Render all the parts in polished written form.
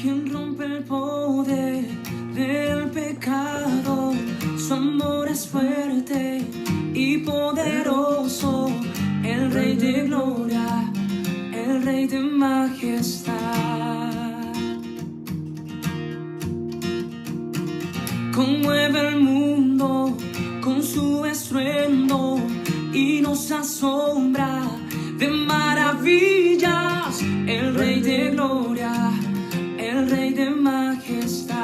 quien rompe el poder del pecado. Su amor es fuerte y poderoso, el Rey de gloria, el Rey de majestad. Conmueve el mundo con su estruendo y nos asombra de maravillas, el Rey de gloria, el Rey de majestad.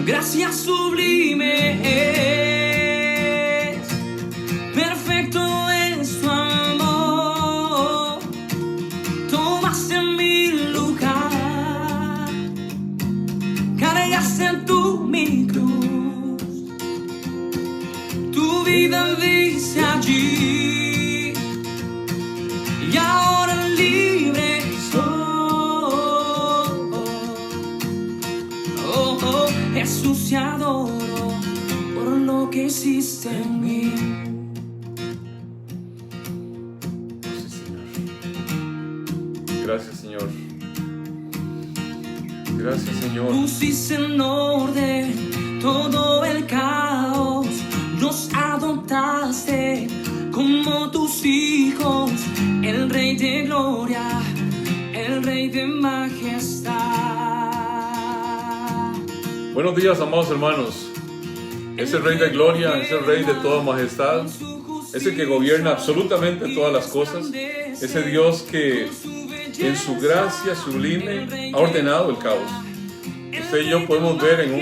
Gracias sublime es, perfecto es tu amor. Tomaste mi lugar, cargaste en mi cruz. Tu vida dice allí, y ahora libre soy. Jesús, te adoro por lo que hiciste en mí. Gracias, Señor. Gracias, Señor. Pusiste en orden todo el caos, nos adoptaste como tus hijos, el Rey de gloria, el Rey de majestad. Buenos días, amados hermanos. Es el Rey de gloria, es el Rey de toda majestad, es el que gobierna absolutamente todas las cosas, ese Dios que en su gracia sublime ha ordenado el caos. Usted y yo podemos ver en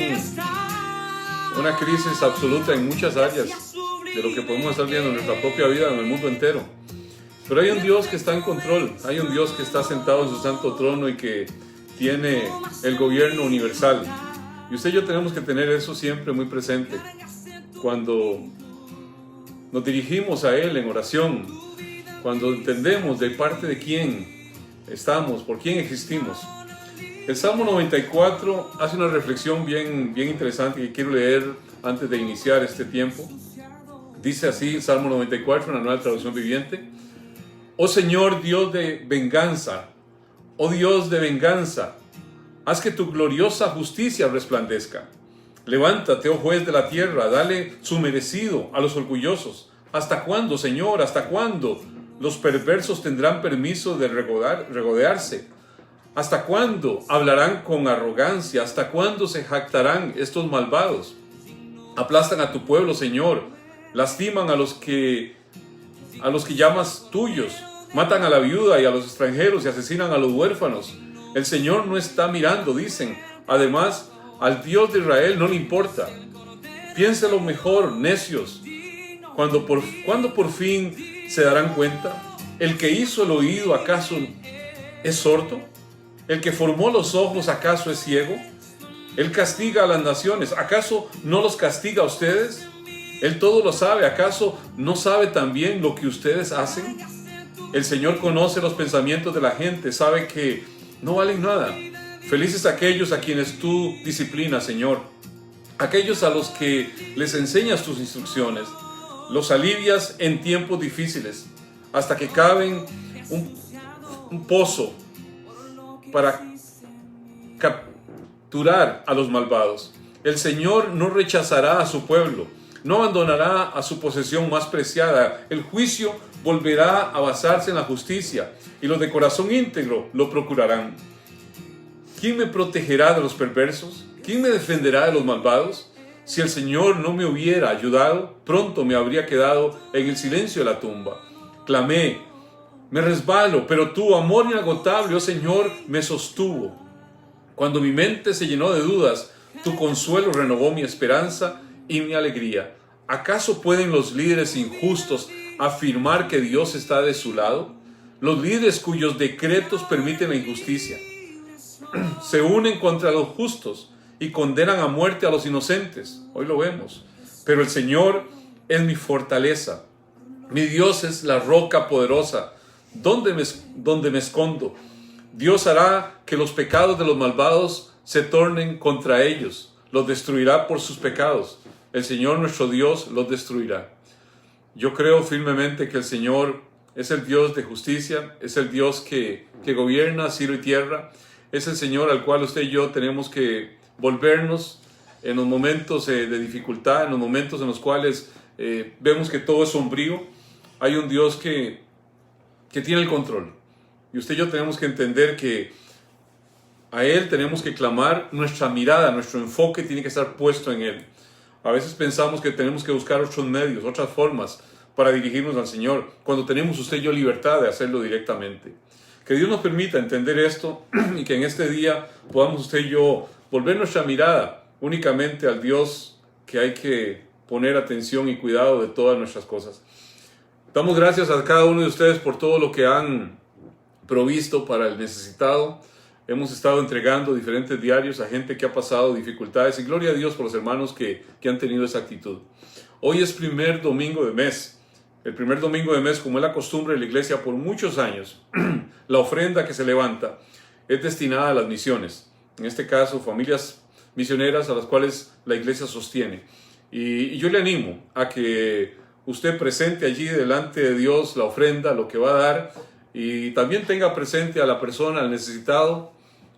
una crisis absoluta en muchas áreas de lo que podemos estar viendo en nuestra propia vida, en el mundo entero. Pero hay un Dios que está en control, hay un Dios que está sentado en su santo trono y que tiene el gobierno universal. Y usted y yo tenemos que tener eso siempre muy presente cuando nos dirigimos a Él en oración, cuando entendemos de parte de quién estamos, por quién existimos. El Salmo 94 hace una reflexión bien interesante que quiero leer antes de iniciar este tiempo. Dice así, Salmo 94, una nueva traducción viviente: Oh Señor, Dios de venganza, oh Dios de venganza, haz que tu gloriosa justicia resplandezca. Levántate, oh juez de la tierra, dale su merecido a los orgullosos. ¿Hasta cuándo, Señor? ¿Hasta cuándo los perversos tendrán permiso de regodearse? ¿Hasta cuándo hablarán con arrogancia? ¿Hasta cuándo se jactarán estos malvados? Aplastan a tu pueblo, Señor. Lastiman a los que llamas tuyos. Matan a la viuda y a los extranjeros y asesinan a los huérfanos. El Señor no está mirando, dicen. Además, al Dios de Israel no le importa. Piénselo mejor, necios. ¿Cuándo por fin se darán cuenta? ¿El que hizo el oído acaso es sordo? ¿El que formó los ojos acaso es ciego? Él castiga a las naciones, ¿acaso no los castiga a ustedes? Él todo lo sabe, ¿acaso no sabe también lo que ustedes hacen? El Señor conoce los pensamientos de la gente, sabe que no valen nada. Felices aquellos a quienes tú disciplinas, Señor, aquellos a los que les enseñas tus instrucciones, los alivias en tiempos difíciles, hasta que caben un pozo para capturar a los malvados. El Señor no rechazará a su pueblo, no abandonará a su posesión más preciada. El juicio volverá a basarse en la justicia, y los de corazón íntegro lo procurarán. ¿Quién me protegerá de los perversos? ¿Quién me defenderá de los malvados? Si el Señor no me hubiera ayudado, pronto me habría quedado en el silencio de la tumba. Clamé, me resbalo, pero tu amor inagotable, oh Señor, me sostuvo. Cuando mi mente se llenó de dudas, tu consuelo renovó mi esperanza y mi alegría. ¿Acaso pueden los líderes injustos afirmar que Dios está de su lado? Los líderes cuyos decretos permiten la injusticia se unen contra los justos y condenan a muerte a los inocentes. Hoy lo vemos. Pero el Señor es mi fortaleza. Mi Dios es la roca poderosa. ¿Dónde me escondo? Dios hará que los pecados de los malvados se tornen contra ellos. Los destruirá por sus pecados. El Señor nuestro Dios los destruirá. Yo creo firmemente que el Señor es el Dios de justicia, es el Dios que gobierna cielo y tierra, es el Señor al cual usted y yo tenemos que volvernos en los momentos de dificultad, en los momentos en los cuales vemos que todo es sombrío. Hay un Dios que tiene el control. Y usted y yo tenemos que entender que a Él tenemos que clamar, nuestra mirada, nuestro enfoque tiene que estar puesto en Él. A veces pensamos que tenemos que buscar otros medios, otras formas para dirigirnos al Señor, cuando tenemos usted y yo libertad de hacerlo directamente. Que Dios nos permita entender esto y que en este día podamos usted y yo volver nuestra mirada únicamente al Dios que hay que poner atención y cuidado de todas nuestras cosas. Damos gracias a cada uno de ustedes por todo lo que han provisto para el necesitado. Hemos estado entregando diferentes diarios a gente que ha pasado dificultades y gloria a Dios por los hermanos que han tenido esa actitud. Hoy es primer domingo de mes. El primer domingo de mes, como es la costumbre de la iglesia por muchos años, la ofrenda que se levanta es destinada a las misiones. En este caso, familias misioneras a las cuales la iglesia sostiene. Y yo le animo a que usted presente allí delante de Dios la ofrenda, lo que va a dar, y también tenga presente a la persona, al necesitado,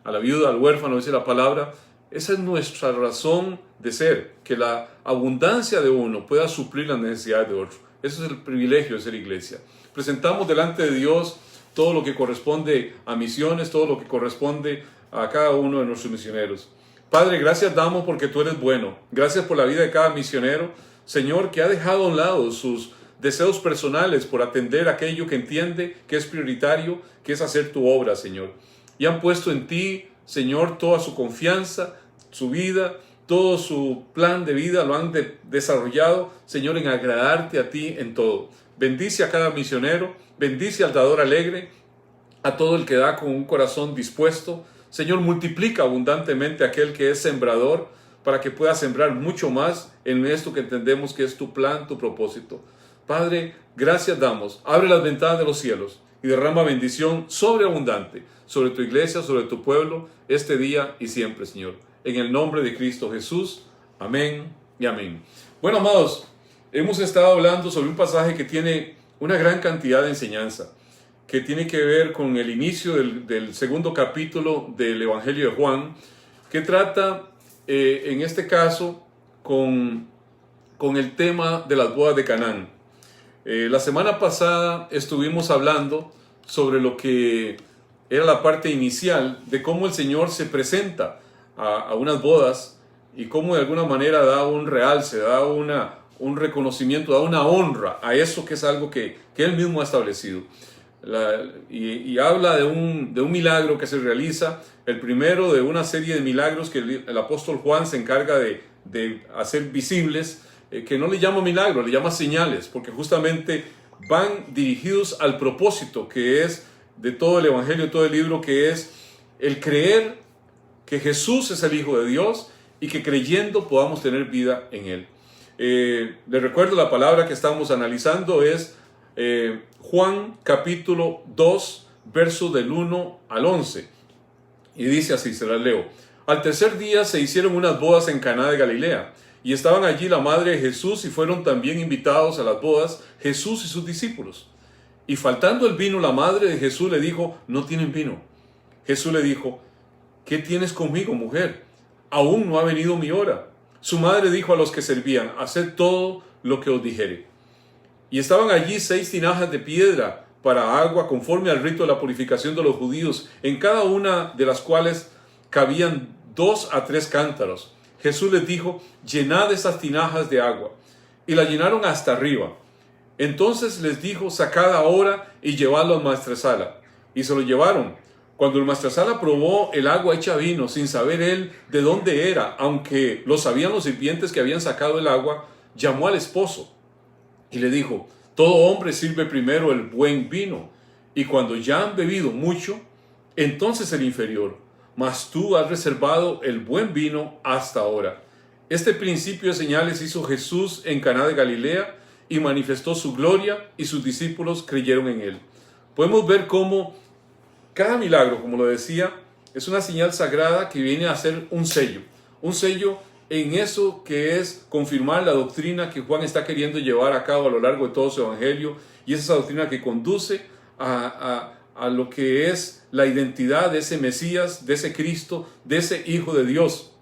a la viuda, al huérfano, dice la palabra. Esa es nuestra razón de ser, que la abundancia de uno pueda suplir las necesidades de otro. Ese es el privilegio de ser iglesia. Presentamos delante de Dios todo lo que corresponde a misiones, todo lo que corresponde a cada uno de nuestros misioneros. Padre, gracias damos porque tú eres bueno. Gracias por la vida de cada misionero, Señor, que ha dejado a un lado sus deseos personales por atender aquello que entiende que es prioritario, que es hacer tu obra, Señor. Y han puesto en ti, Señor, toda su confianza, su vida, todo su plan de vida lo han desarrollado, Señor, en agradarte a ti en todo. Bendice a cada misionero, bendice al dador alegre, a todo el que da con un corazón dispuesto. Señor, multiplica abundantemente a aquel que es sembrador para que pueda sembrar mucho más en esto que entendemos que es tu plan, tu propósito. Padre, gracias damos. Abre las ventanas de los cielos y derrama bendición sobreabundante sobre tu iglesia, sobre tu pueblo, este día y siempre, Señor. En el nombre de Cristo Jesús. Amén y amén. Bueno, amados, hemos estado hablando sobre un pasaje que tiene una gran cantidad de enseñanza, que tiene que ver con el inicio del segundo capítulo del Evangelio de Juan, que trata, en este caso, con el tema de las bodas de Canaán. La semana pasada estuvimos hablando sobre lo que era la parte inicial de cómo el Señor se presenta a unas bodas y cómo de alguna manera da un realce, da un reconocimiento, da una honra a eso que es algo que Él mismo ha establecido. Y habla de un milagro que se realiza, el primero de una serie de milagros que el apóstol Juan se encarga de hacer visibles, que no le llama milagros, le llama señales, porque justamente van dirigidos al propósito que es de todo el Evangelio, todo el libro, que es el creer que Jesús es el Hijo de Dios y que creyendo podamos tener vida en Él. Les recuerdo la palabra que estamos analizando es Juan capítulo 2, versos del 1 al 11. Y dice así, se las leo. Al tercer día se hicieron unas bodas en Caná de Galilea, y estaban allí la madre de Jesús, y fueron también invitados a las bodas Jesús y sus discípulos. Y faltando el vino, la madre de Jesús le dijo, no tienen vino. Jesús le dijo, ¿qué tienes conmigo, mujer? Aún no ha venido mi hora. Su madre dijo a los que servían, haced todo lo que os dijere. Y estaban allí 6 tinajas de piedra para agua, conforme al rito de la purificación de los judíos, en cada una de las cuales cabían 2 a 3 cántaros. Jesús les dijo, llenad esas tinajas de agua. Y la llenaron hasta arriba. Entonces les dijo, sacad ahora y llevadlo al maestresala. Y se lo llevaron. Cuando el maestresala probó el agua hecha vino, sin saber él de dónde era, aunque lo sabían los sirvientes que habían sacado el agua, llamó al esposo y le dijo, todo hombre sirve primero el buen vino, y cuando ya han bebido mucho, entonces el inferior, mas tú has reservado el buen vino hasta ahora. Este principio de señales hizo Jesús en Caná de Galilea y manifestó su gloria, y sus discípulos creyeron en él. Podemos ver cómo cada milagro, como lo decía, es una señal sagrada que viene a ser un sello en eso que es confirmar la doctrina que Juan está queriendo llevar a cabo a lo largo de todo su evangelio, y es esa doctrina que conduce a lo que es la identidad de ese Mesías, de ese Cristo, de ese Hijo de Dios.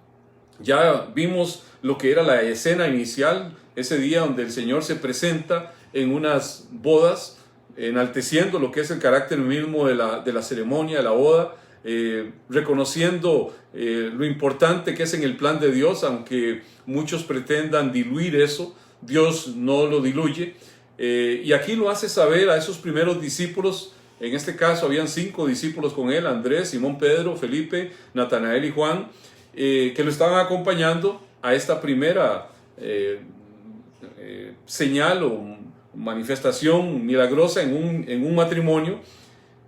Ya vimos lo que era la escena inicial, ese día donde el Señor se presenta en unas bodas, enalteciendo lo que es el carácter mismo de la ceremonia, de la boda, reconociendo lo importante que es en el plan de Dios, aunque muchos pretendan diluir eso, Dios no lo diluye. Y aquí lo hace saber a esos primeros discípulos. En este caso habían 5 discípulos con él: Andrés, Simón, Pedro, Felipe, Natanael y Juan, que lo estaban acompañando a esta primera señal o manifestación milagrosa en un matrimonio,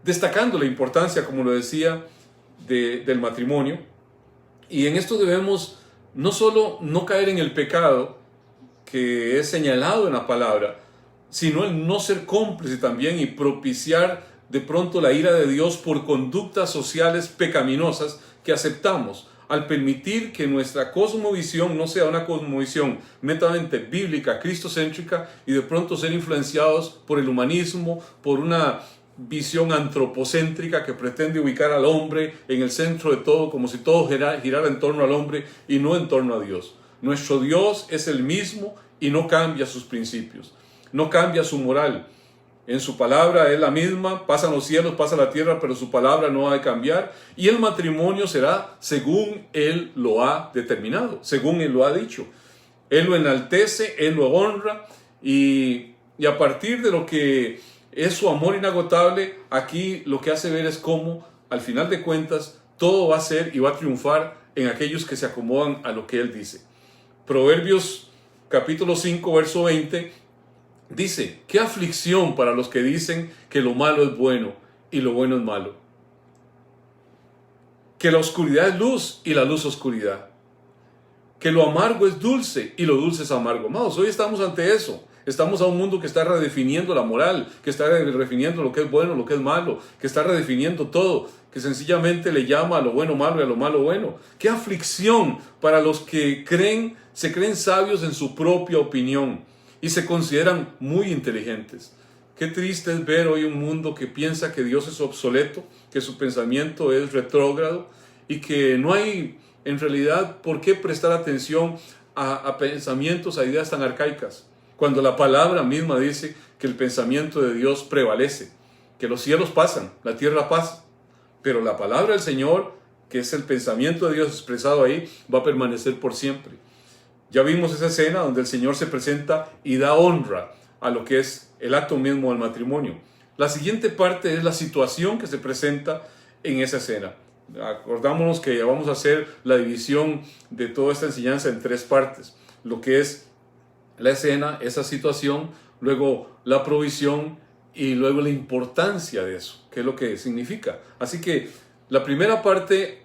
destacando la importancia, como lo decía, del matrimonio. Y en esto debemos no solo no caer en el pecado que es señalado en la palabra, sino el no ser cómplice también y propiciar de pronto la ira de Dios por conductas sociales pecaminosas que aceptamos, al permitir que nuestra cosmovisión no sea una cosmovisión netamente bíblica, cristocéntrica, y de pronto ser influenciados por el humanismo, por una visión antropocéntrica que pretende ubicar al hombre en el centro de todo, como si todo girara en torno al hombre y no en torno a Dios. Nuestro Dios es el mismo y no cambia sus principios, no cambia su moral. En su palabra es la misma, pasan los cielos, pasa la tierra, pero su palabra no ha de cambiar. Y el matrimonio será según Él lo ha determinado, según Él lo ha dicho. Él lo enaltece, Él lo honra, y a partir de lo que es su amor inagotable, aquí lo que hace ver es cómo, al final de cuentas, todo va a ser y va a triunfar en aquellos que se acomodan a lo que Él dice. Proverbios capítulo 5, verso 20, dice: qué aflicción para los que dicen que lo malo es bueno y lo bueno es malo, que la oscuridad es luz y la luz oscuridad, que lo amargo es dulce y lo dulce es amargo. Amados, hoy estamos ante eso. Estamos a un mundo que está redefiniendo la moral, que está redefiniendo lo que es bueno, lo que es malo, que está redefiniendo todo, que sencillamente le llama a lo bueno malo y a lo malo bueno. ¡Qué aflicción para los que se creen sabios en su propia opinión y se consideran muy inteligentes! Qué triste es ver hoy un mundo que piensa que Dios es obsoleto, que su pensamiento es retrógrado y que no hay en realidad por qué prestar atención a pensamientos, a ideas tan arcaicas, cuando la palabra misma dice que el pensamiento de Dios prevalece, que los cielos pasan, la tierra pasa, pero la palabra del Señor, que es el pensamiento de Dios expresado ahí, va a permanecer por siempre. Ya vimos esa escena donde el Señor se presenta y da honra a lo que es el acto mismo del matrimonio. La siguiente parte es la situación que se presenta en esa escena. Acordámonos que ya vamos a hacer la división de toda esta enseñanza en 3 partes. Lo que es la escena, esa situación, luego la provisión y luego la importancia de eso, qué es lo que significa. Así que la segunda parte,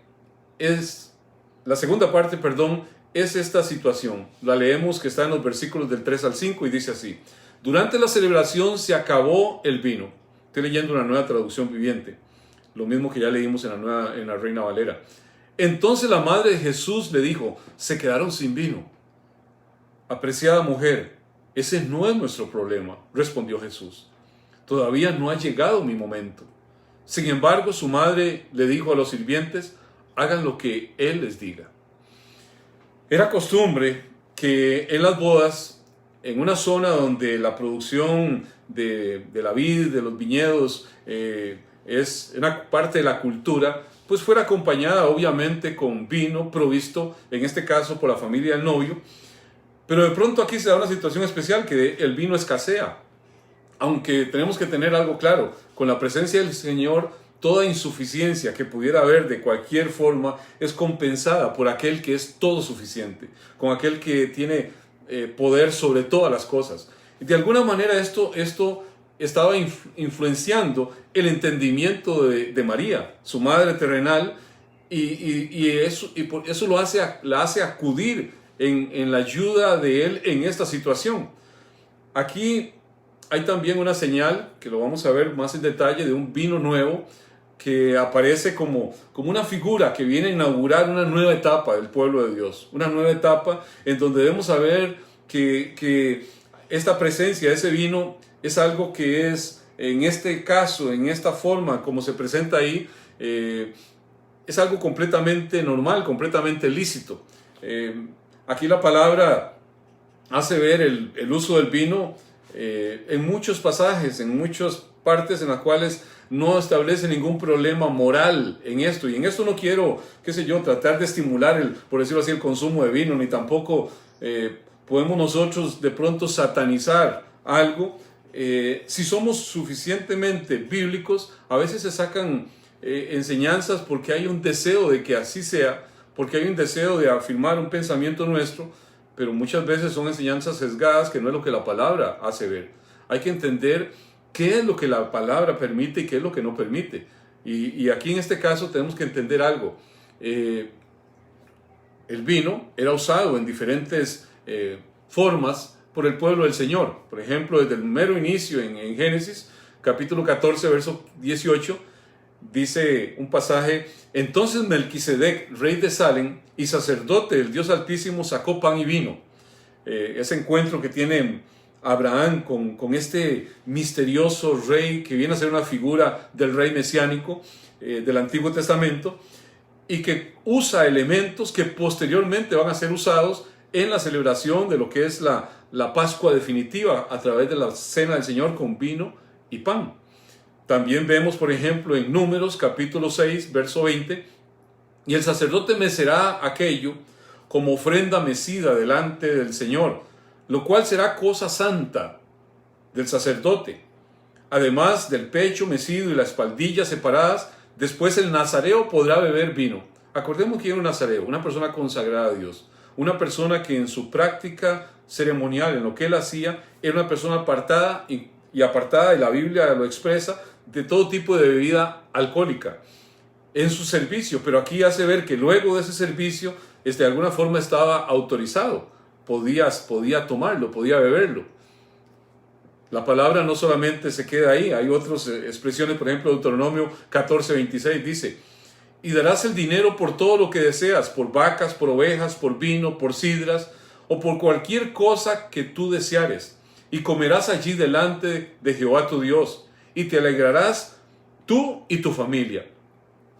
es esta situación. La leemos, que está en los versículos del 3 al 5, y dice así: durante la celebración se acabó el vino. Estoy leyendo una Nueva Traducción Viviente, lo mismo que ya leímos en la Reina Valera. Entonces la madre de Jesús le dijo: se quedaron sin vino. Apreciada mujer, ese no es nuestro problema, respondió Jesús. Todavía no ha llegado mi momento. Sin embargo, su madre le dijo a los sirvientes: hagan lo que Él les diga. Era costumbre que en las bodas, en una zona donde la producción de la vid, de los viñedos, es una parte de la cultura, pues fuera acompañada obviamente con vino provisto, en este caso por la familia del novio. Pero de pronto aquí se da una situación especial, que el vino escasea. Aunque tenemos que tener algo claro: con la presencia del Señor, toda insuficiencia que pudiera haber de cualquier forma es compensada por aquel que es todo suficiente, con aquel que tiene poder sobre todas las cosas. Y de alguna manera esto estaba influenciando el entendimiento de María, su madre terrenal, y por eso la hace acudir en la ayuda de Él en esta situación. Aquí hay también una señal, que lo vamos a ver más en detalle, de un vino nuevo que aparece como una figura que viene a inaugurar una nueva etapa del pueblo de Dios, una nueva etapa en donde debemos saber que esta presencia de ese vino es algo que es, en este caso, en esta forma como se presenta ahí, es algo completamente normal, completamente lícito. Aquí la palabra hace ver el uso del vino en muchos pasajes, en muchas partes en las cuales no establece ningún problema moral en esto. Y en esto no quiero, qué sé yo, tratar de estimular, por decirlo así, el consumo de vino, ni tampoco podemos nosotros de pronto satanizar algo. Si somos suficientemente bíblicos, a veces se sacan enseñanzas porque hay un deseo de que así sea, porque hay un deseo de afirmar un pensamiento nuestro, pero muchas veces son enseñanzas sesgadas que no es lo que la palabra hace ver. Hay que entender qué es lo que la palabra permite y qué es lo que no permite. Y aquí en este caso tenemos que entender algo. El vino era usado en diferentes formas por el pueblo del Señor. Por ejemplo, desde el mero inicio en Génesis, capítulo 14, verso 18, dice un pasaje: entonces Melquisedec, rey de Salem y sacerdote del Dios Altísimo, sacó pan y vino. Ese encuentro que tiene Abraham con este misterioso rey que viene a ser una figura del rey mesiánico del Antiguo Testamento, y que usa elementos que posteriormente van a ser usados en la celebración de lo que es la Pascua definitiva a través de la cena del Señor con vino y pan. También vemos, por ejemplo, en Números capítulo 6, verso 20, y el sacerdote mecerá aquello como ofrenda mecida delante del Señor, lo cual será cosa santa del sacerdote. Además del pecho mecido y las espaldillas separadas, después el nazareo podrá beber vino. Acordemos que era un nazareo, una persona consagrada a Dios, una persona que en su práctica ceremonial, en lo que él hacía, era una persona apartada y apartada, y la Biblia lo expresa, de todo tipo de bebida alcohólica en su servicio. Pero aquí hace ver que luego de ese servicio, de alguna forma estaba autorizado, podía tomarlo, podía beberlo. La palabra no solamente se queda ahí, hay otras expresiones. Por ejemplo, Deuteronomio 14:26 dice: y darás el dinero por todo lo que deseas, por vacas, por ovejas, por vino, por sidras, o por cualquier cosa que tú deseares, y comerás allí delante de Jehová tu Dios, y te alegrarás tú y tu familia.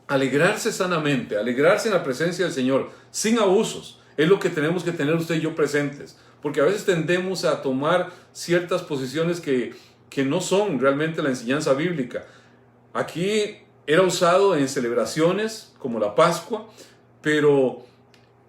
Alegrarse sanamente, alegrarse en la presencia del Señor, sin abusos, es lo que tenemos que tener usted y yo presentes, porque a veces tendemos a tomar ciertas posiciones que no son realmente la enseñanza bíblica. Aquí era usado en celebraciones como la Pascua, pero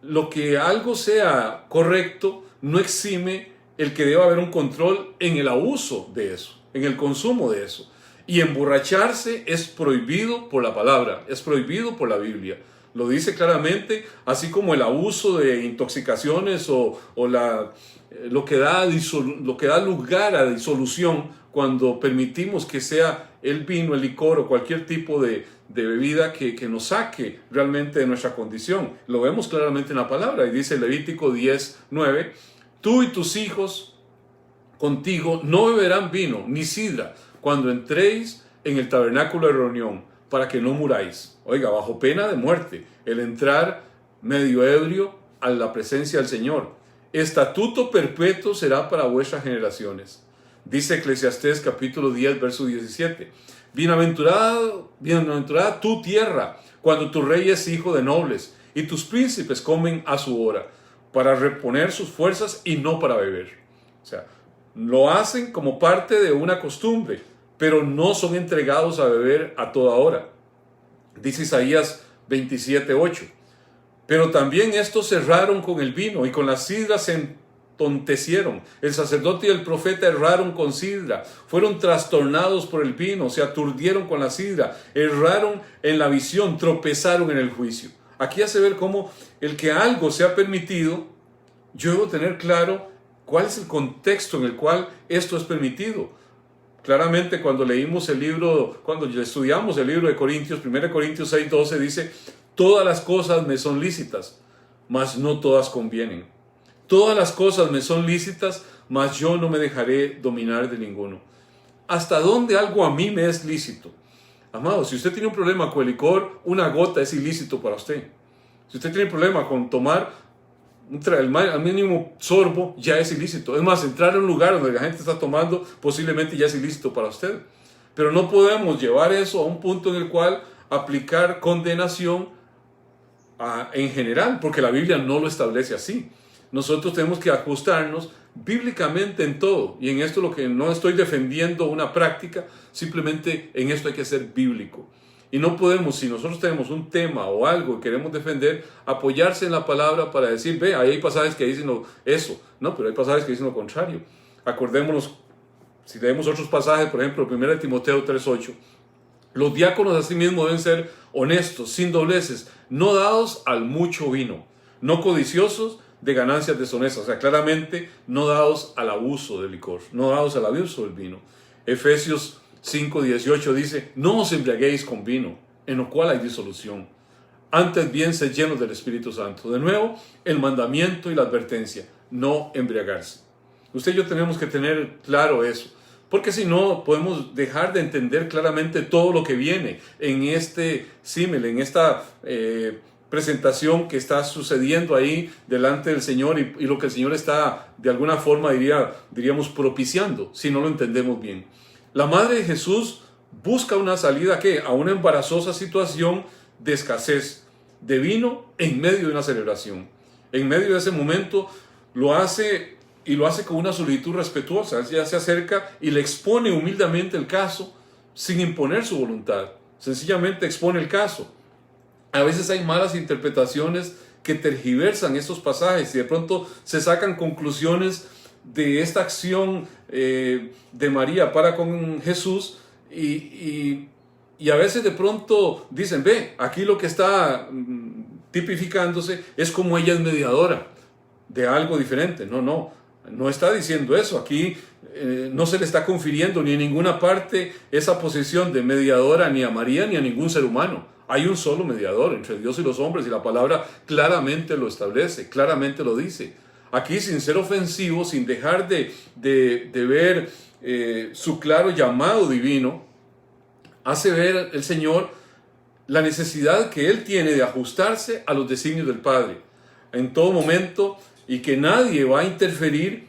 lo que algo sea correcto no exime el que deba haber un control en el abuso de eso, en el consumo de eso. Y emborracharse es prohibido por la palabra, es prohibido por la Biblia. Lo dice claramente, así como el abuso de intoxicaciones o lo que da lugar a disolución cuando permitimos que sea el vino, el licor o cualquier tipo de bebida que nos saque realmente de nuestra condición. Lo vemos claramente en la palabra, y dice Levítico 10:9: tú y tus hijos contigo no beberán vino ni sidra cuando entréis en el tabernáculo de reunión, para que no muráis. Oiga, bajo pena de muerte, el entrar medio ebrio a la presencia del Señor. Estatuto perpetuo será para vuestras generaciones. Dice Eclesiastés capítulo 10, verso 17. Bienaventurada tu tierra, cuando tu rey es hijo de nobles, y tus príncipes comen a su hora, para reponer sus fuerzas y no para beber. O sea, lo hacen como parte de una costumbre, pero no son entregados a beber a toda hora. Dice Isaías 27:8. Pero también estos erraron con el vino, y con la sidra se entontecieron. El sacerdote y el profeta erraron con sidra, fueron trastornados por el vino, se aturdieron con la sidra, erraron en la visión, tropezaron en el juicio. Aquí hace ver cómo el que algo sea permitido, yo debo tener claro cuál es el contexto en el cual esto es permitido. Claramente cuando leímos el libro, cuando estudiamos el libro de Corintios, 1 Corintios 6:12 dice: todas las cosas me son lícitas, mas no todas convienen. Todas las cosas me son lícitas, mas yo no me dejaré dominar de ninguno. ¿Hasta dónde algo a mí me es lícito? Amado, si usted tiene un problema con el licor, una gota es ilícito para usted. Si usted tiene un problema con tomar el mínimo sorbo ya es ilícito. Es más, entrar en un lugar donde la gente está tomando posiblemente ya es ilícito para usted. Pero no podemos llevar eso a un punto en el cual aplicar condenación en general, porque la Biblia no lo establece así. Nosotros tenemos que ajustarnos bíblicamente en todo, y en esto lo que no estoy defendiendo una práctica, simplemente en esto hay que ser bíblico. Y no podemos, si nosotros tenemos un tema o algo que queremos defender, apoyarse en la palabra para decir, ve, ahí hay pasajes que dicen eso. No, pero hay pasajes que dicen lo contrario. Acordémonos, si leemos otros pasajes, por ejemplo, 1 Timoteo 3:8, los diáconos asimismo deben ser honestos, sin dobleces, no dados al mucho vino, no codiciosos de ganancias deshonestas, o sea, claramente no dados al abuso del licor, no dados al abuso del vino. Efesios 5:18 dice, no os embriaguéis con vino, en lo cual hay disolución. Antes bien, sed llenos del Espíritu Santo. De nuevo, el mandamiento y la advertencia, no embriagarse. Usted y yo tenemos que tener claro eso, porque si no, podemos dejar de entender claramente todo lo que viene en este símil, en esta presentación que está sucediendo ahí delante del Señor y lo que el Señor está, de alguna forma, diríamos, propiciando, si no lo entendemos bien. La madre de Jesús busca una salida a una embarazosa situación de escasez de vino en medio de una celebración. En medio de ese momento lo hace con una solicitud respetuosa. Ella se acerca y le expone humildemente el caso sin imponer su voluntad. Sencillamente expone el caso. A veces hay malas interpretaciones que tergiversan estos pasajes y de pronto se sacan conclusiones de esta acción de María para con Jesús y a veces de pronto dicen, ve, aquí lo que está tipificándose es como ella es mediadora de algo diferente. No está diciendo eso. Aquí no se le está confiriendo ni en ninguna parte esa posición de mediadora ni a María ni a ningún ser humano. Hay un solo mediador entre Dios y los hombres y la palabra claramente lo establece, claramente lo dice. Aquí, sin ser ofensivo, sin dejar de ver su claro llamado divino, hace ver el Señor la necesidad que Él tiene de ajustarse a los designios del Padre en todo momento y que nadie va a interferir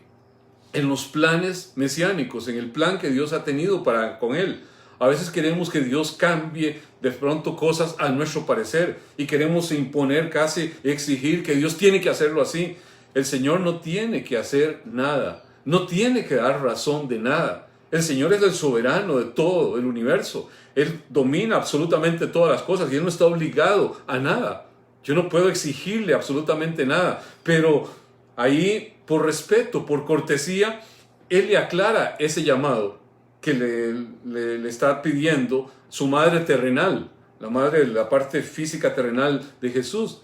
en los planes mesiánicos, en el plan que Dios ha tenido con Él. A veces queremos que Dios cambie de pronto cosas a nuestro parecer y queremos imponer, casi exigir que Dios tiene que hacerlo así. El Señor no tiene que hacer nada, no tiene que dar razón de nada. El Señor es el soberano de todo el universo. Él domina absolutamente todas las cosas y Él no está obligado a nada. Yo no puedo exigirle absolutamente nada, pero ahí, por respeto, por cortesía, Él le aclara ese llamado que le está pidiendo su madre terrenal, la madre de la parte física terrenal de Jesús,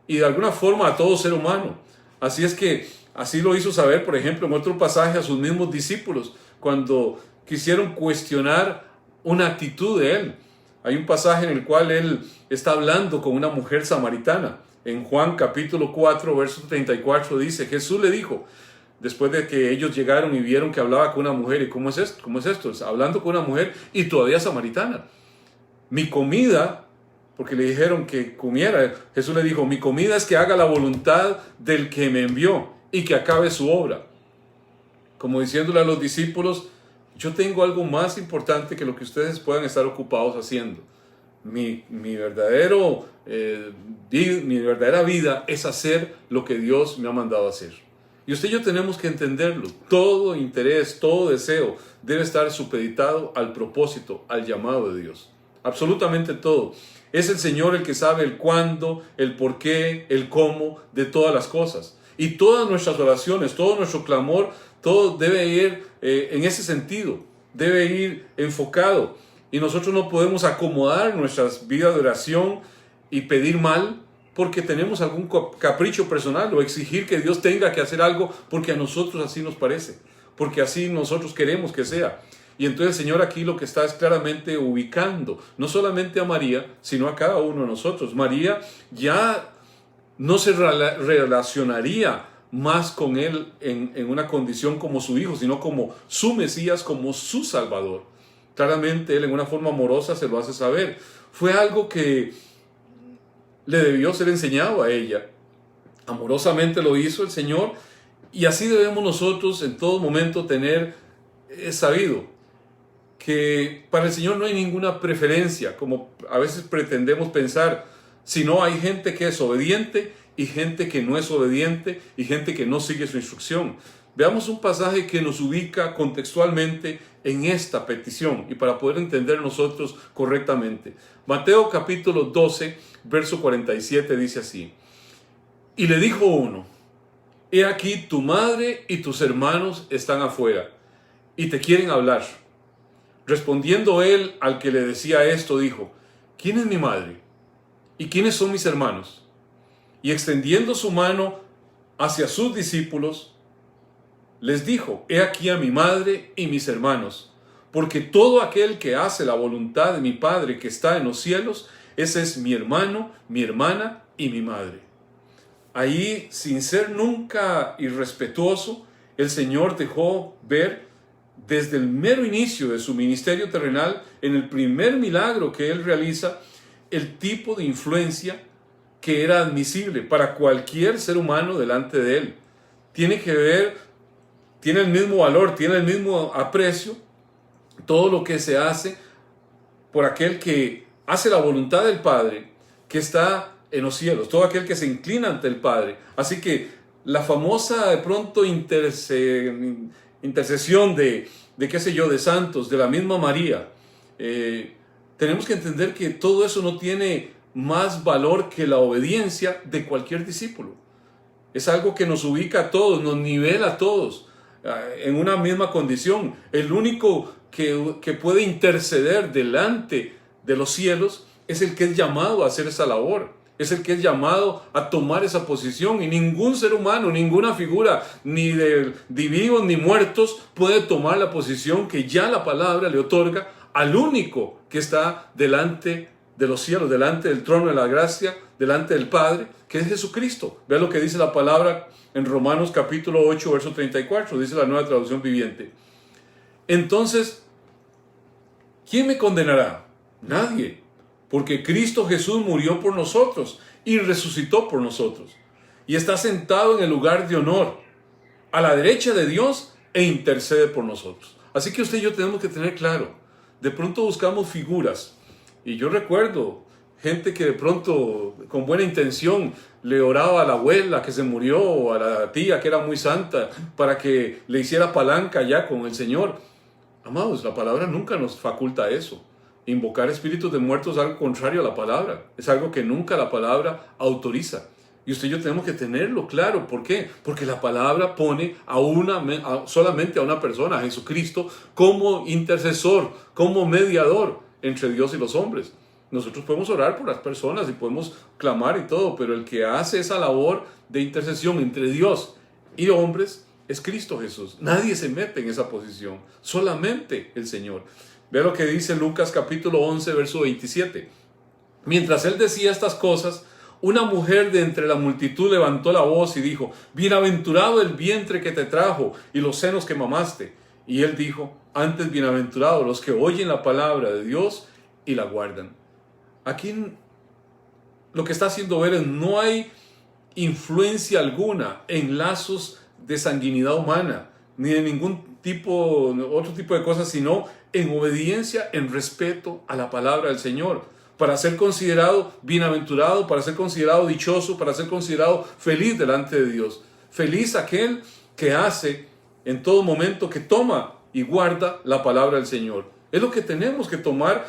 y de alguna forma a todo ser humano. Así es que así lo hizo saber, por ejemplo, en otro pasaje a sus mismos discípulos, cuando quisieron cuestionar una actitud de Él. Hay un pasaje en el cual Él está hablando con una mujer samaritana. En Juan capítulo 4, verso 34 dice, Jesús le dijo, después de que ellos llegaron y vieron que hablaba con una mujer, ¿y cómo es esto? ¿Cómo es esto? Hablando con una mujer y todavía samaritana. Mi comida, porque le dijeron que comiera, Jesús le dijo, mi comida es que haga la voluntad del que me envió y que acabe su obra. Como diciéndole a los discípulos, yo tengo algo más importante que lo que ustedes puedan estar ocupados haciendo. Mi verdadera vida es hacer lo que Dios me ha mandado hacer. Y usted y yo tenemos que entenderlo. Todo interés, todo deseo debe estar supeditado al propósito, al llamado de Dios. Absolutamente todo. Es el Señor el que sabe el cuándo, el por qué, el cómo de todas las cosas. Y todas nuestras oraciones, todo nuestro clamor, todo debe ir en ese sentido. Debe ir enfocado. Y nosotros no podemos acomodar nuestras vidas de oración y pedir mal porque tenemos algún capricho personal o exigir que Dios tenga que hacer algo porque a nosotros así nos parece, porque así nosotros queremos que sea. Y entonces el Señor aquí lo que está es claramente ubicando, no solamente a María, sino a cada uno de nosotros. María ya no se relacionaría más con Él en una condición como su hijo, sino como su Mesías, como su Salvador. Claramente Él en una forma amorosa se lo hace saber. Fue algo que le debió ser enseñado a ella. Amorosamente lo hizo el Señor, y así debemos nosotros en todo momento tener sabido que para el Señor no hay ninguna preferencia, como a veces pretendemos pensar, sino hay gente que es obediente y gente que no es obediente y gente que no sigue su instrucción. Veamos un pasaje que nos ubica contextualmente en esta petición y para poder entender nosotros correctamente. Mateo capítulo 12, verso 47 dice así: y le dijo uno: he aquí tu madre y tus hermanos están afuera y te quieren hablar. Respondiendo él al que le decía esto, dijo: ¿quién es mi madre? ¿Y quiénes son mis hermanos? Y extendiendo su mano hacia sus discípulos, les dijo: he aquí a mi madre y mis hermanos, porque todo aquel que hace la voluntad de mi Padre que está en los cielos, ese es mi hermano, mi hermana y mi madre. Ahí, sin ser nunca irrespetuoso, el Señor dejó ver desde el mero inicio de su ministerio terrenal, en el primer milagro que Él realiza, el tipo de influencia que era admisible para cualquier ser humano delante de Él. Tiene el mismo valor, tiene el mismo aprecio todo lo que se hace por aquel que hace la voluntad del Padre que está en los cielos, todo aquel que se inclina ante el Padre. Así que la famosa de pronto intercesión de qué sé yo, de santos, de la misma María, tenemos que entender que todo eso no tiene más valor que la obediencia de cualquier discípulo. Es algo que nos ubica a todos, nos nivela a todos en una misma condición. El único que puede interceder delante de los cielos es el que es llamado a hacer esa labor. Es el que es llamado a tomar esa posición, y ningún ser humano, ninguna figura, ni de vivos ni muertos, puede tomar la posición que ya la palabra le otorga al único que está delante de los cielos, delante del trono de la gracia, delante del Padre, que es Jesucristo. Vea lo que dice la palabra en Romanos capítulo 8, verso 34, dice la Nueva Traducción Viviente. Entonces, ¿quién me condenará? Nadie. Porque Cristo Jesús murió por nosotros y resucitó por nosotros. Y está sentado en el lugar de honor, a la derecha de Dios, e intercede por nosotros. Así que usted y yo tenemos que tener claro, de pronto buscamos figuras. Y yo recuerdo gente que de pronto, con buena intención, le oraba a la abuela que se murió, o a la tía que era muy santa, para que le hiciera palanca ya con el Señor. Amados, la palabra nunca nos faculta eso. Invocar espíritus de muertos es algo contrario a la palabra. Es algo que nunca la palabra autoriza. Y usted y yo tenemos que tenerlo claro. ¿Por qué? Porque la palabra pone solamente a una persona, a Jesucristo, como intercesor, como mediador entre Dios y los hombres. Nosotros podemos orar por las personas y podemos clamar y todo, pero el que hace esa labor de intercesión entre Dios y hombres es Cristo Jesús. Nadie se mete en esa posición, solamente el Señor. Vea lo que dice Lucas capítulo 11, verso 27. Mientras él decía estas cosas, una mujer de entre la multitud levantó la voz y dijo: bienaventurado el vientre que te trajo y los senos que mamaste. Y él dijo: antes bienaventurados los que oyen la palabra de Dios y la guardan. Aquí lo que está haciendo ver es: no hay influencia alguna en lazos de sanguinidad humana, ni de ningún otro tipo de cosas, sino en obediencia, en respeto a la palabra del Señor, para ser considerado bienaventurado, para ser considerado dichoso, para ser considerado feliz delante de Dios. Feliz aquel que hace en todo momento, que toma y guarda la palabra del Señor. Es lo que tenemos que tomar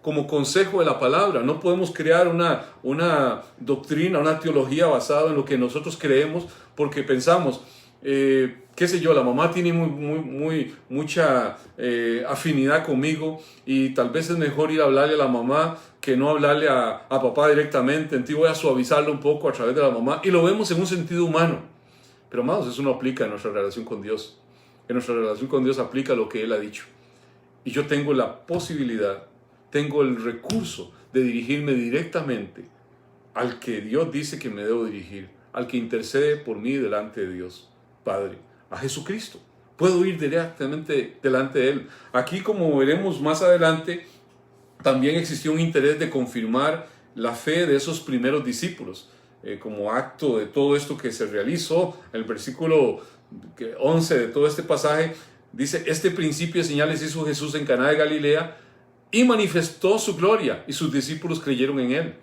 como consejo de la palabra. No podemos crear una doctrina, una teología basada en lo que nosotros creemos, porque pensamos, qué sé yo, la mamá tiene mucha afinidad conmigo y tal vez es mejor ir a hablarle a la mamá que no hablarle a papá directamente. Entonces voy a suavizarlo un poco a través de la mamá, y lo vemos en un sentido humano. Pero amados, eso no aplica en nuestra relación con Dios. En nuestra relación con Dios aplica lo que Él ha dicho. Y yo tengo la posibilidad, tengo el recurso de dirigirme directamente al que Dios dice que me debo dirigir, al que intercede por mí delante de Dios Padre, a Jesucristo. Puedo ir directamente delante de Él. Aquí, como veremos más adelante, también existió un interés de confirmar la fe de esos primeros discípulos. como acto de todo esto que se realizó. El versículo 11 de todo este pasaje dice: este principio de señales hizo Jesús en Caná de Galilea y manifestó su gloria, y sus discípulos creyeron en él.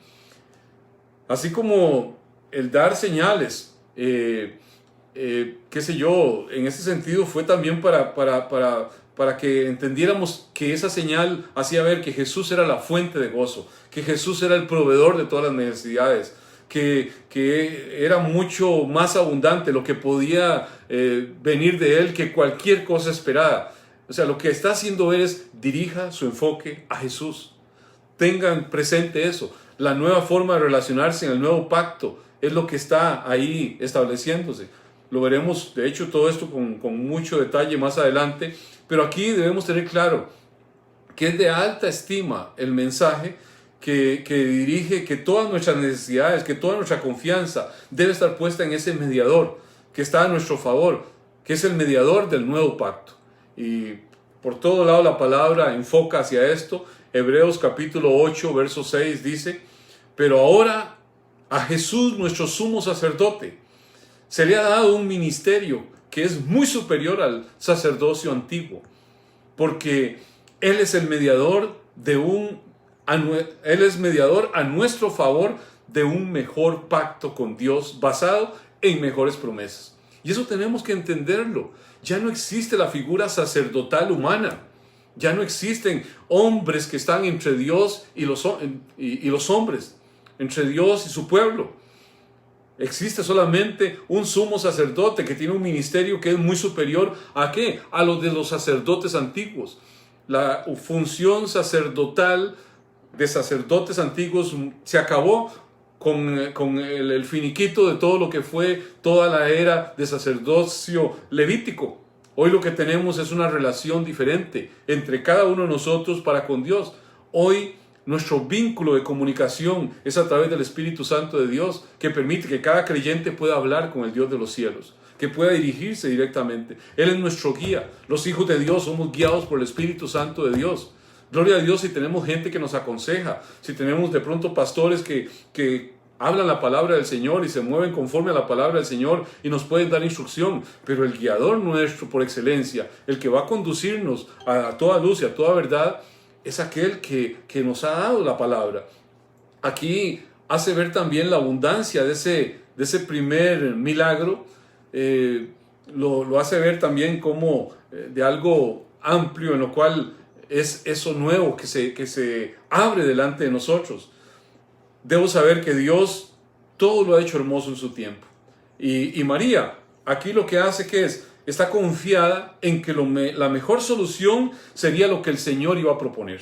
Así como el dar señales, qué sé yo, en ese sentido fue también para que entendiéramos que esa señal hacía ver que Jesús era la fuente de gozo, que Jesús era el proveedor de todas las necesidades, que era mucho más abundante lo que podía venir de Él que cualquier cosa esperada. O sea, lo que está haciendo Él es dirija su enfoque a Jesús. Tengan presente eso. La nueva forma de relacionarse en el nuevo pacto es lo que está ahí estableciéndose. Lo veremos, de hecho, todo esto con mucho detalle más adelante. Pero aquí debemos tener claro que es de alta estima el mensaje que dirige que todas nuestras necesidades, que toda nuestra confianza debe estar puesta en ese mediador que está a nuestro favor, que es el mediador del nuevo pacto. Y por todo lado la palabra enfoca hacia esto. Hebreos capítulo 8, verso 6 dice: pero ahora a Jesús, nuestro sumo sacerdote, se le ha dado un ministerio que es muy superior al sacerdocio antiguo, porque Él es el mediador Él es mediador a nuestro favor de un mejor pacto con Dios basado en mejores promesas. Y eso tenemos que entenderlo. Ya no existe la figura sacerdotal humana. Ya no existen hombres que están entre Dios y los hombres, entre Dios y su pueblo. Existe solamente un sumo sacerdote que tiene un ministerio que es muy superior ¿a qué? A los de los sacerdotes antiguos. La función sacerdotal de sacerdotes antiguos se acabó con el finiquito de todo lo que fue toda la era de sacerdocio levítico. Hoy lo que tenemos es una relación diferente entre cada uno de nosotros para con Dios. Hoy nuestro vínculo de comunicación es a través del Espíritu Santo de Dios, que permite que cada creyente pueda hablar con el Dios de los cielos, que pueda dirigirse directamente. Él es nuestro guía. Los hijos de Dios somos guiados por el Espíritu Santo de Dios. Gloria a Dios si tenemos gente que nos aconseja, si tenemos de pronto pastores que hablan la palabra del Señor y se mueven conforme a la palabra del Señor y nos pueden dar instrucción. Pero el guiador nuestro por excelencia, el que va a conducirnos a toda luz y a toda verdad, es aquel que nos ha dado la palabra. Aquí hace ver también la abundancia de ese primer milagro. Lo hace ver también como de algo amplio en lo cual es eso nuevo que se abre delante de nosotros. Debo saber que Dios todo lo ha hecho hermoso en su tiempo. Y María, aquí lo que hace que está confiada en que la mejor solución sería lo que el Señor iba a proponer.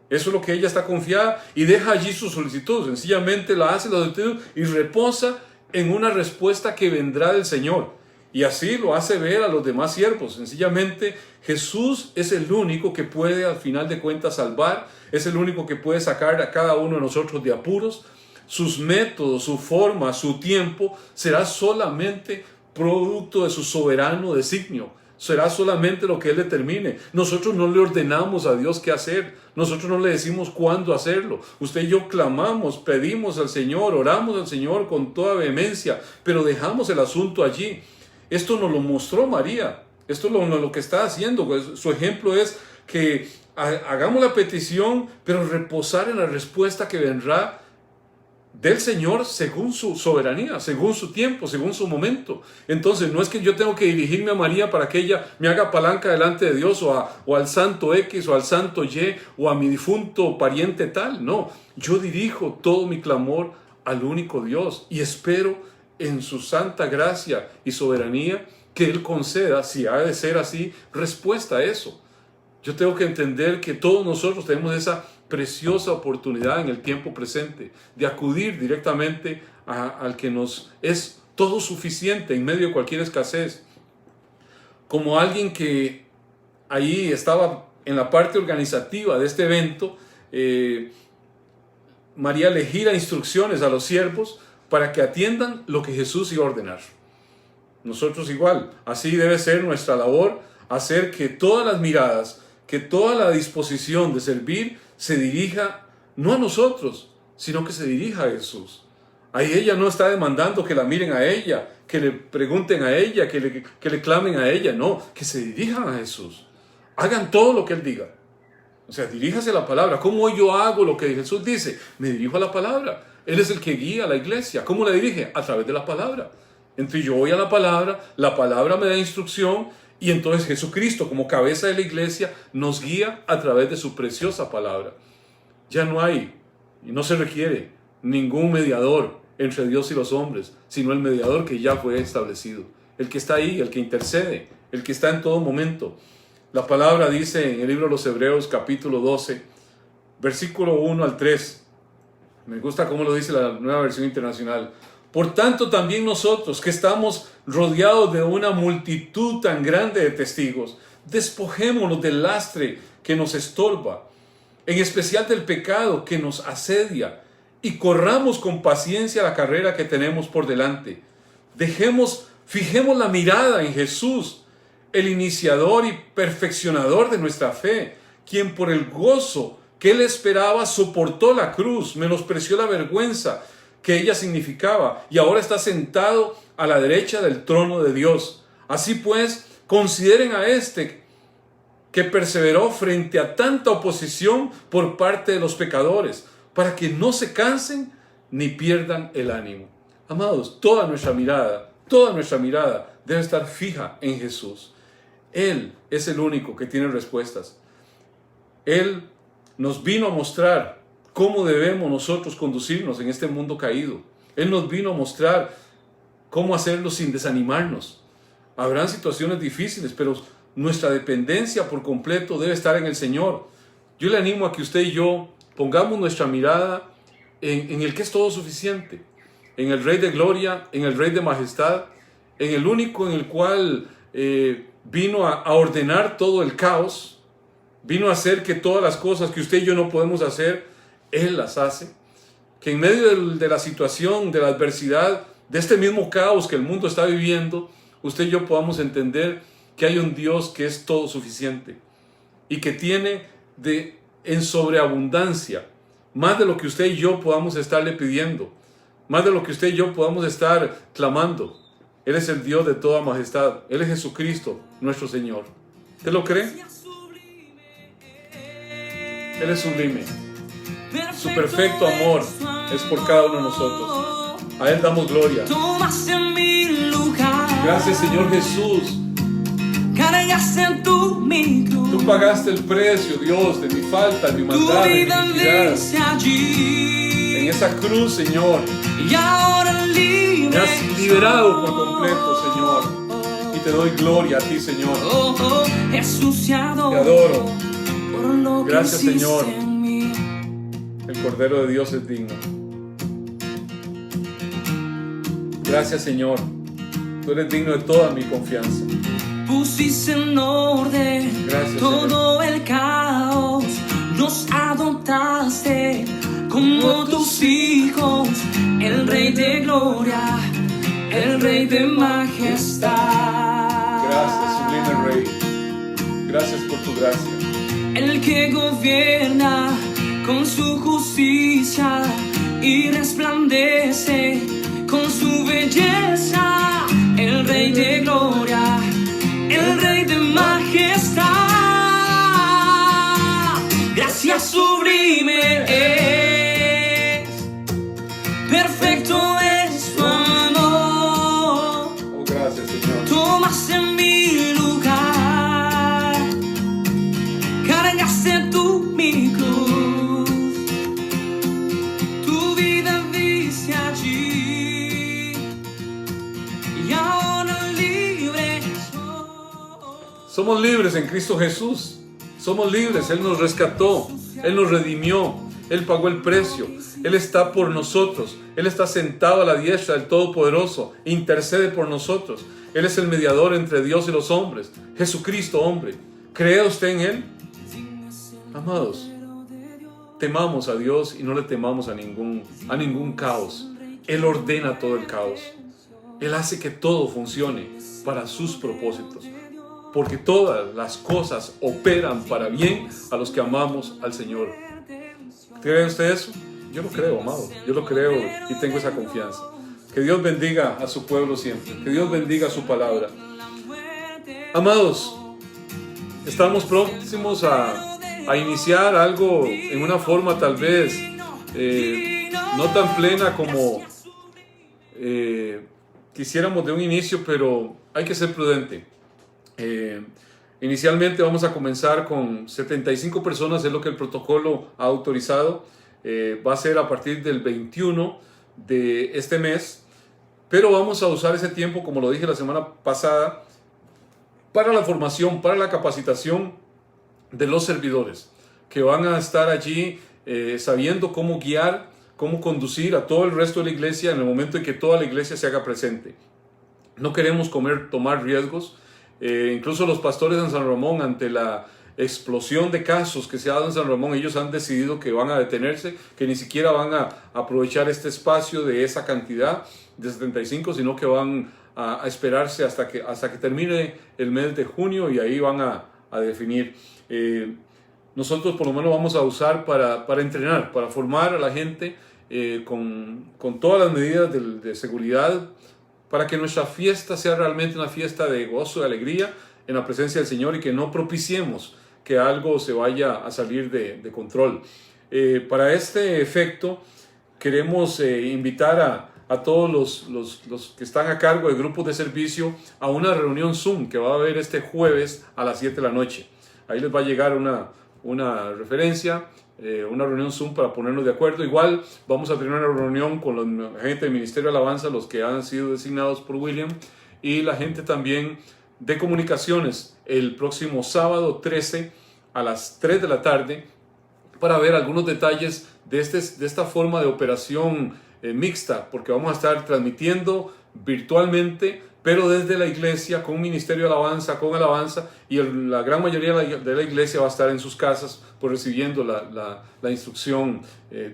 Eso es lo que ella está confiada y deja allí su solicitud. Sencillamente la hace la solicitud y reposa en una respuesta que vendrá del Señor. Y así lo hace ver a los demás siervos. Sencillamente Jesús es el único que puede al final de cuentas salvar. Es el único que puede sacar a cada uno de nosotros de apuros. Sus métodos, su forma, su tiempo será solamente producto de su soberano designio. Será solamente lo que Él determine. Nosotros no le ordenamos a Dios qué hacer. Nosotros no le decimos cuándo hacerlo. Usted y yo clamamos, pedimos al Señor, oramos al Señor con toda vehemencia, pero dejamos el asunto allí. Esto nos lo mostró María. Esto es lo que está haciendo. Su ejemplo es que hagamos la petición, pero reposar en la respuesta que vendrá del Señor según su soberanía, según su tiempo, según su momento. Entonces no es que yo tengo que dirigirme a María para que ella me haga palanca delante de Dios o al santo X o al santo Y o a mi difunto pariente tal. No, yo dirijo todo mi clamor al único Dios y espero en su santa gracia y soberanía que Él conceda, si ha de ser así, respuesta a eso. Yo tengo que entender que todos nosotros tenemos esa preciosa oportunidad en el tiempo presente de acudir directamente al que nos es todo suficiente en medio de cualquier escasez. Como alguien que ahí estaba en la parte organizativa de este evento, María le gira instrucciones a los siervos para que atiendan lo que Jesús iba a ordenar. Nosotros igual, así debe ser nuestra labor, hacer que todas las miradas, que toda la disposición de servir se dirija no a nosotros, sino que se dirija a Jesús. Ahí ella no está demandando que la miren a ella, que le pregunten a ella, que le clamen a ella. No, que se dirijan a Jesús. Hagan todo lo que Él diga. O sea, diríjase a la palabra. ¿Cómo yo hago lo que Jesús dice? Me dirijo a la palabra. Él es el que guía a la iglesia. ¿Cómo la dirige? A través de la palabra. Entonces yo voy a la palabra me da instrucción, y entonces Jesucristo, como cabeza de la iglesia, nos guía a través de su preciosa palabra. Ya no hay y no se requiere ningún mediador entre Dios y los hombres, sino el mediador que ya fue establecido. El que está ahí, el que intercede, el que está en todo momento. La palabra dice en el libro de los Hebreos, capítulo 12, versículo 1 al 3. Me gusta cómo lo dice la Nueva Versión Internacional. Por tanto, también nosotros, que estamos rodeados de una multitud tan grande de testigos, despojémonos del lastre que nos estorba, en especial del pecado que nos asedia, y corramos con paciencia la carrera que tenemos por delante. Fijemos la mirada en Jesús, el iniciador y perfeccionador de nuestra fe, quien por el gozo que Él esperaba soportó la cruz, menospreció la vergüenza que ella significaba, y ahora está sentado a la derecha del trono de Dios. Así pues, consideren a este que perseveró frente a tanta oposición por parte de los pecadores, para que no se cansen ni pierdan el ánimo. Amados, toda nuestra mirada debe estar fija en Jesús. Él es el único que tiene respuestas. Él nos vino a mostrar cómo debemos nosotros conducirnos en este mundo caído. Él nos vino a mostrar cómo hacerlo sin desanimarnos. Habrán situaciones difíciles, pero nuestra dependencia por completo debe estar en el Señor. Yo le animo a que usted y yo pongamos nuestra mirada en el que es todo suficiente, en el Rey de Gloria, en el Rey de Majestad, en el único en el cual vino a ordenar todo el caos, vino a hacer que todas las cosas que usted y yo no podemos hacer, Él las hace. Que en medio de la situación, de la adversidad, de este mismo caos que el mundo está viviendo, usted y yo podamos entender que hay un Dios que es todo suficiente y que tiene en sobreabundancia más de lo que usted y yo podamos estarle pidiendo, más de lo que usted y yo podamos estar clamando. Él es el Dios de toda majestad. Él es Jesucristo, nuestro Señor. ¿Usted lo cree? Él es sublime. Su perfecto amor es por cada uno de nosotros. A Él damos gloria. Gracias, Señor Jesús. Tú pagaste el precio, Dios, de mi falta, de mi maldad, de mi iniquidad. En esa cruz, Señor, me has liberado por completo, Señor. Y te doy gloria a ti, Señor. Te adoro. Gracias, Señor. El Cordero de Dios es digno. Gracias, Señor. Tú eres digno de toda mi confianza. Pusiste en orden Gracias, todo el caos, nos adoptaste como tus hijos, el Rey de Gloria, el Rey de Majestad. Gracias, sublime Rey. Gracias por tu gracia. El que gobierna con su justicia y resplandece con su belleza, el Rey de Gloria, el Rey de Majestad. Gracias sublime es, perfecto es tu amor. Oh, gracias, Señor. Tomaste mi lugar, cargaste tú mi cruz, tu vida viste allí y ahora libre soy. Somos libres en Cristo Jesús. Somos libres. Él nos rescató. Él nos redimió. Él pagó el precio. Él está por nosotros. Él está sentado a la diestra del Todopoderoso. Intercede por nosotros. Él es el mediador entre Dios y los hombres. Jesucristo, hombre. ¿Cree usted en Él? Amados, temamos a Dios y no le temamos a ningún caos. Él ordena todo el caos. Él hace que todo funcione para sus propósitos. Porque todas las cosas operan para bien a los que amamos al Señor. ¿Cree usted eso? Yo lo creo, amado. Yo lo creo y tengo esa confianza. Que Dios bendiga a su pueblo siempre. Que Dios bendiga su palabra. Amados, estamos próximos a iniciar algo en una forma tal vez no tan plena como quisiéramos de un inicio, pero hay que ser prudente. Inicialmente vamos a comenzar con 75 personas, es lo que el protocolo ha autorizado. Va a ser a partir del 21 de este mes, pero vamos a usar ese tiempo, como lo dije la semana pasada, para la formación, para la capacitación de los servidores, que van a estar allí sabiendo cómo guiar, cómo conducir a todo el resto de la iglesia en el momento en que toda la iglesia se haga presente. No queremos tomar riesgos. Incluso los pastores en San Ramón, ante la explosión de casos que se ha dado en San Ramón, ellos han decidido que van a detenerse, que ni siquiera van a aprovechar este espacio de esa cantidad de 75, sino que van a esperarse hasta que termine el mes de junio, y ahí van a definir. Nosotros por lo menos vamos a usar para entrenar, para formar a la gente con todas las medidas de seguridad, para que nuestra fiesta sea realmente una fiesta de gozo, de alegría en la presencia del Señor, y que no propiciemos que algo se vaya a salir de control. Para este efecto queremos invitar a todos los que están a cargo de grupos de servicio a una reunión Zoom que va a haber este jueves a las 7 de la noche. Ahí les va a llegar una referencia, una reunión Zoom para ponernos de acuerdo. Igual vamos a tener una reunión con la gente del Ministerio de Alabanza, los que han sido designados por William, y la gente también de comunicaciones el próximo sábado 13 a las 3 de la tarde, para ver algunos detalles de esta forma de operación mixta, porque vamos a estar transmitiendo virtualmente, pero desde la iglesia, con un ministerio de alabanza, con alabanza, y la gran mayoría de la iglesia va a estar en sus casas, pues recibiendo la instrucción,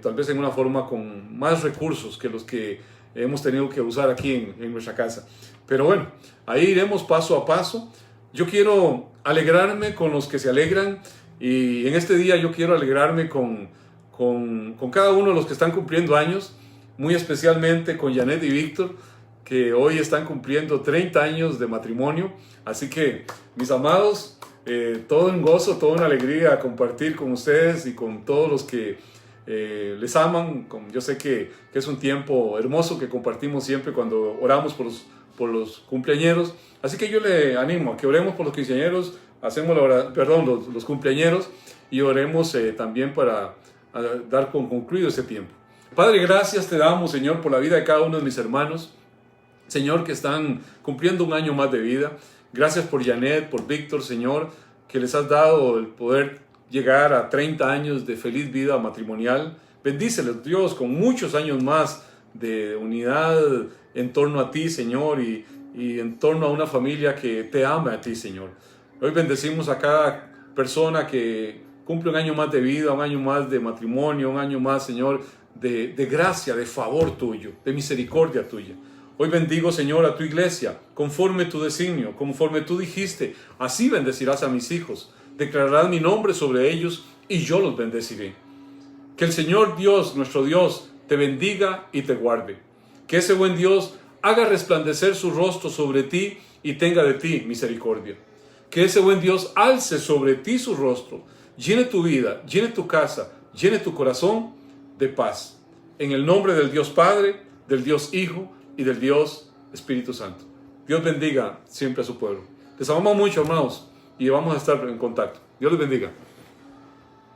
tal vez en una forma con más recursos que los que hemos tenido que usar aquí en nuestra casa. Pero bueno, ahí iremos paso a paso. Yo quiero alegrarme con los que se alegran, y en este día yo quiero alegrarme con cada uno de los que están cumpliendo años, muy especialmente con Janet y Víctor, que hoy están cumpliendo 30 años de matrimonio. Así que, mis amados, todo un gozo, toda una alegría compartir con ustedes y con todos los que les aman. Yo sé que es un tiempo hermoso que compartimos siempre cuando oramos por los cumpleañeros. Así que yo le animo a que oremos por los quinceañeros, los cumpleañeros, y oremos también para dar por concluido este tiempo. Padre, gracias te damos, Señor, por la vida de cada uno de mis hermanos, Señor, que están cumpliendo un año más de vida. Gracias por Janet, por Víctor, Señor, que les has dado el poder llegar a 30 años de feliz vida matrimonial. Bendíceles, Dios, con muchos años más de unidad en torno a ti, Señor, y en torno a una familia que te ama a ti, Señor. Hoy bendecimos a cada persona que cumple un año más de vida, un año más de matrimonio, un año más, Señor, de gracia, de favor tuyo, de misericordia tuya. Hoy bendigo, Señor, a tu iglesia, conforme tu designio, conforme tú dijiste, así bendecirás a mis hijos, declararás mi nombre sobre ellos y yo los bendeciré. Que el Señor Dios, nuestro Dios, te bendiga y te guarde. Que ese buen Dios haga resplandecer su rostro sobre ti y tenga de ti misericordia. Que ese buen Dios alce sobre ti su rostro, llene tu vida, llene tu casa, llene tu corazón de paz. En el nombre del Dios Padre, del Dios Hijo y del Dios Espíritu Santo. Dios bendiga siempre a su pueblo. Les amamos mucho, hermanos, y vamos a estar en contacto. Dios les bendiga.